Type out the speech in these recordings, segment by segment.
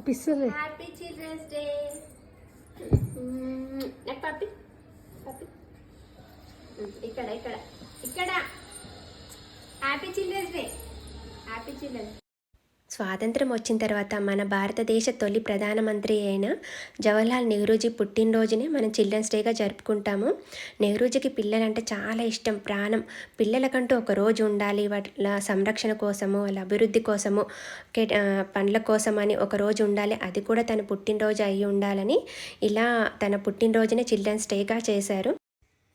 పిస్తలే. Happy children's day. నాకు పప్పి పప్పి ఇక్కడ ఇక్కడ ఇక్కడ. Happy children's day. Happy children's. స్వాతంత్రం వచ్చిన తర్వాత మన భారతదేశ తొలి ప్రధానమంత్రి అయిన జవహర్లాల్ నెహ్రూజీ పుట్టినరోజునే మనం చిల్డ్రన్స్ డేగా జరుపుకుంటాము. నెహ్రూజీకి పిల్లలంటే చాలా ఇష్టం, ప్రాణం. పిల్లలకంటూ ఒక రోజు ఉండాలి, వాళ్ళ సంరక్షణ కోసము, వాళ్ళ అభివృద్ధి కోసము, పనుల కోసమని ఒక రోజు ఉండాలి. అది కూడా తన పుట్టినరోజు అయి ఉండాలని ఇలా తన పుట్టినరోజునే చిల్డ్రన్స్ డేగా చేశారు.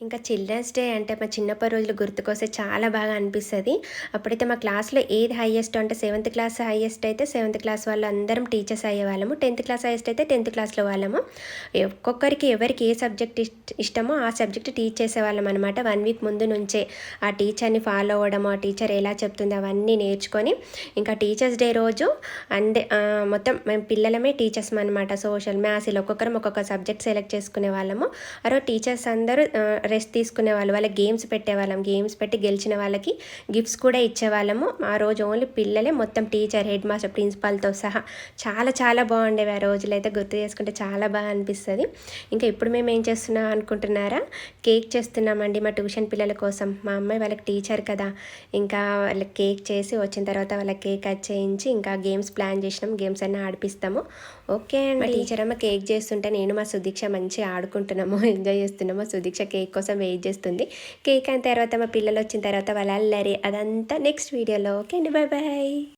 ఇంకా చిల్డ్రన్స్ డే అంటే మా చిన్నప్పటి రోజులు గుర్తుకొస్తే చాలా బాగా అనిపిస్తుంది. అప్పుడైతే మా క్లాస్లో ఏది హైయెస్ట్ అంటే 7th క్లాస్ హైయెస్ట్ అయితే 7th క్లాస్ వాళ్ళు అందరం టీచర్స్ అయ్యేవాళ్ళము. 10th క్లాస్ హైయెస్ట్ అయితే 10th క్లాస్లో వాళ్ళము. ఒక్కొక్కరికి ఎవరికి ఏ సబ్జెక్ట్ ఇష్టమో ఆ సబ్జెక్ట్ టీచ్ చేసేవాళ్ళం అనమాట. 1 వీక్ ముందు నుంచే ఆ టీచర్ని ఫాలో అవ్వడము, ఆ టీచర్ ఎలా చెప్తుందో అవన్నీ నేర్చుకొని ఇంకా టీచర్స్ డే రోజు మొత్తం మేము పిల్లలమే టీచర్స్ అనమాట. సోషల్, మ్యాథ్స్ ఇలా ఒక్కొక్కరం ఒక్కొక్క సబ్జెక్ట్ సెలెక్ట్ చేసుకునే వాళ్ళము. ఆ రోజు టీచర్స్ అందరూ రెస్ట్ తీసుకునే వాళ్ళు, వాళ్ళకి గేమ్స్ పెట్టేవాళ్ళం. గేమ్స్ పెట్టి గెలిచిన వాళ్ళకి గిఫ్ట్స్ కూడా ఇచ్చేవాళ్ళము. ఆ రోజు ఓన్లీ పిల్లలే, మొత్తం టీచర్, హెడ్ మాస్టర్, ప్రిన్సిపాల్తో సహా చాలా చాలా బాగుండేవి ఆ రోజులైతే. గుర్తు చేసుకుంటే చాలా బాగా అనిపిస్తుంది. ఇంకా ఇప్పుడు మేము ఏం చేస్తున్నాం అనుకుంటున్నారా, కేక్ చేస్తున్నామండి మా ట్యూషన్ పిల్లల కోసం. మా అమ్మాయి వాళ్ళకి టీచర్ కదా, ఇంకా వాళ్ళకి కేక్ చేసి వచ్చిన తర్వాత వాళ్ళకి కేక్ కట్ చేయించి ఇంకా గేమ్స్ ప్లాన్ చేసినాం. గేమ్స్ అన్నీ ఆడిపిస్తాము. ఓకే అండి. టీచర్ అమ్మ కేక్ చేస్తుంటే నేను మా సుదీక్ష మంచిగా ఆడుకుంటున్నాము, ఎంజాయ్ చేస్తున్నాము. సుదీక్ష కేక్ కోసం వెయిట్ చేస్తుంది. కేక్ అయిన తర్వాత మా పిల్లలు వచ్చిన తర్వాత వాళ్ళ అల్లరి అదంతా నెక్స్ట్ వీడియోలో. ఓకే అండి, బాయ్ బాయ్.